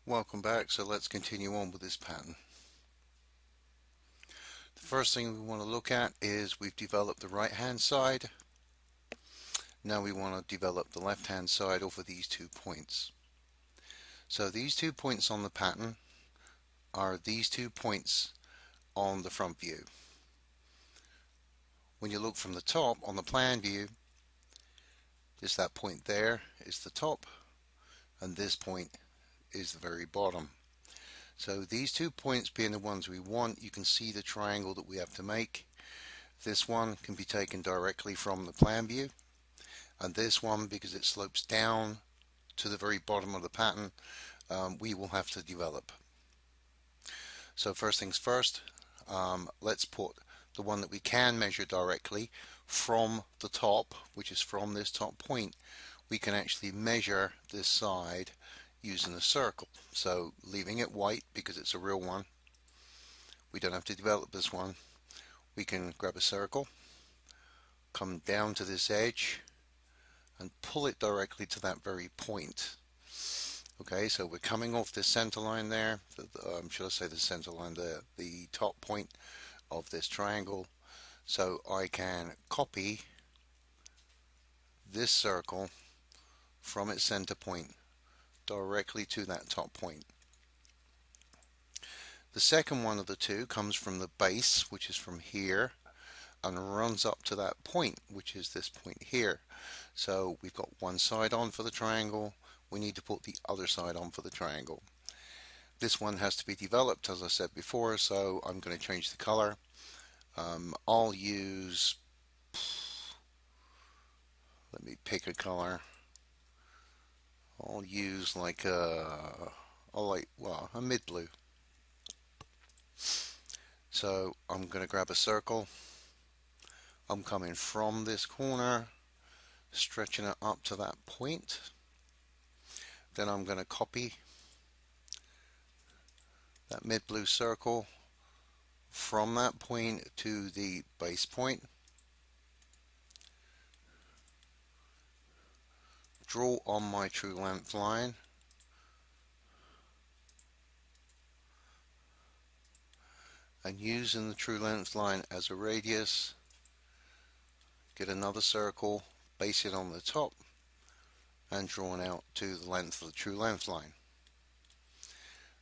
Welcome back. So let's continue on with this pattern. The first thing we want to look at is we've developed the right hand side. Now we want to develop the left hand side over these 2 points. So these 2 points on the pattern are these 2 points on the front view. When you look from the top on the plan view, just that point there is the top and this point is the very bottom. So these 2 points being the ones we want, you can see the triangle that we have to make. This one can be taken directly from the plan view, and this one, because it slopes down to the very bottom of the pattern, we will have to develop. So first things first, let's put the one that we can measure directly from the top, which is from this top point. We can actually measure this side using a circle. So leaving it white because it's a real one, we don't have to develop this one. We can grab a circle, come down to this edge and pull it directly to that very point. Okay, so we're coming off this center line there, should I say the center line, the top point of this triangle. So I can copy this circle from its center point directly to that top point. The second one of the two comes from the base, which is from here, and runs up to that point, which is this point here. So we've got one side on for the triangle, we need to put the other side on for the triangle. This one has to be developed, as I said before, so I'm going to change the color. I'll use, let me pick a color. I'll use like a mid blue. So I'm going to grab a circle. I'm coming from this corner, stretching it up to that point. Then I'm going to copy that mid blue circle from that point to the base point. Draw on my true length line. And using the true length line as a radius, get another circle, base it on the top, and drawn out to the length of the true length line.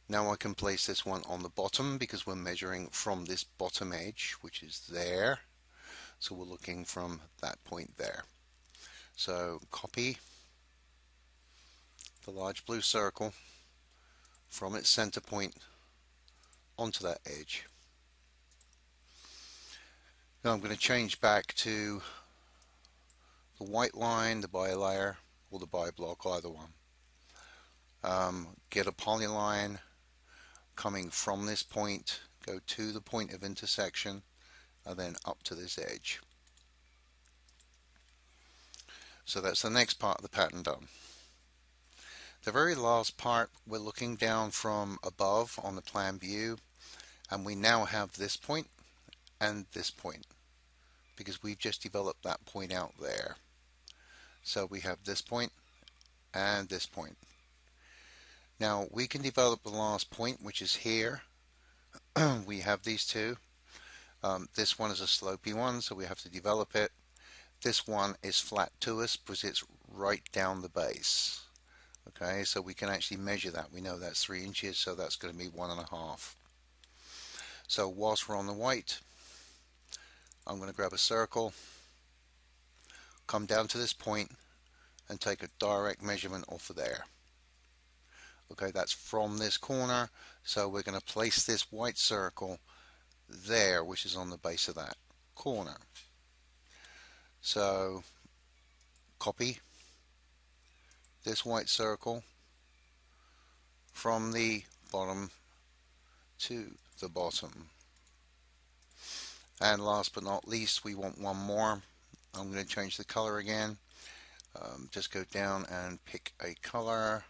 Now I can place this one on the bottom because we're measuring from this bottom edge, which is there. So we're looking from that point there. So copy the large blue circle from its center point onto that edge. Now I'm going to change back to the white line, the bilayer, or the bi-block, either one. Get a polyline coming from this point, go to the point of intersection, and then up to this edge. So that's the next part of the pattern done. The very last part, we're looking down from above on the plan view, and we now have this point and this point because we've just developed that point out there. So we have this point and this point. Now we can develop the last point, which is here. We have these two. This one is a slopey one, so we have to develop it. This one is flat to us because it's right down the base. Okay, so we can actually measure that. We know that's 3 inches, so that's going to be 1.5. So whilst we're on the white, I'm going to grab a circle, come down to this point, and take a direct measurement off of there. Okay, that's from this corner, so we're going to place this white circle there, which is on the base of that corner. So copy this white circle from the bottom to the bottom. And last but not least, we want one more. I'm going to change the color again. Just go down and pick a color.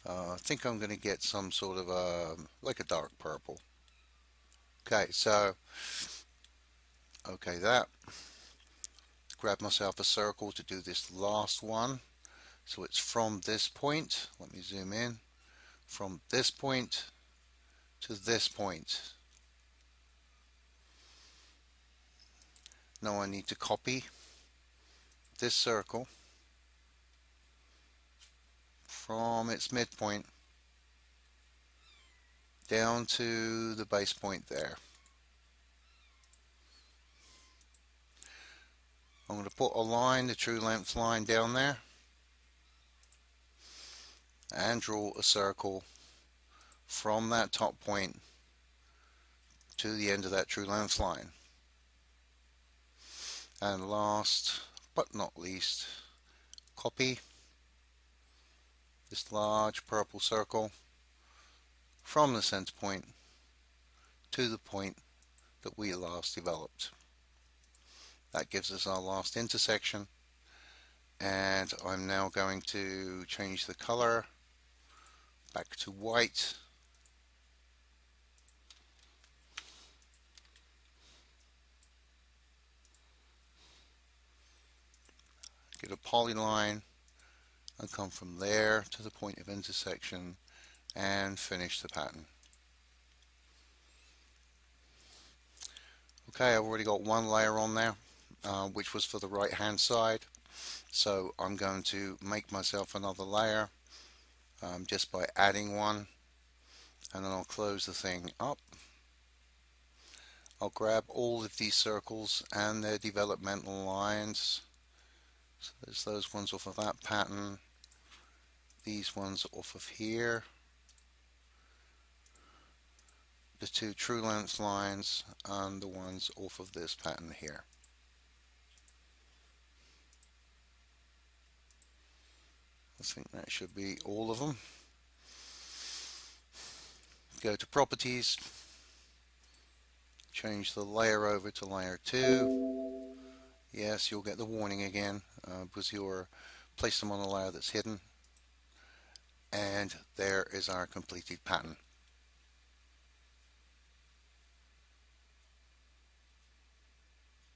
I think I'm going to get some sort of like a dark purple. Okay, so that. Grab myself a circle to do this last one. So it's from this point. Let me zoom in. from this point to this point. Now I need to copy this circle from its midpoint down to the base point there. I'm going to put a line, the true length line down there, and draw a circle from that top point to the end of that true length line. And last but not least, copy this large purple circle from the center point to the point that we last developed. That gives us our last intersection, and I'm now going to change the color back to white. Get a polyline and come from there to the point of intersection and finish the pattern. Okay, I've already got one layer on there, which was for the right hand side. So I'm going to make myself another layer just by adding one, and then I'll close the thing up. I'll grab all of these circles and their developmental lines. So there's those ones off of that pattern, these ones off of here, the two true length lines, and the ones off of this pattern here. I think that should be all of them. Go to properties, change the layer over to layer 2. Yes, you'll get the warning again because you're placed them on a layer that's hidden. And there is our completed pattern.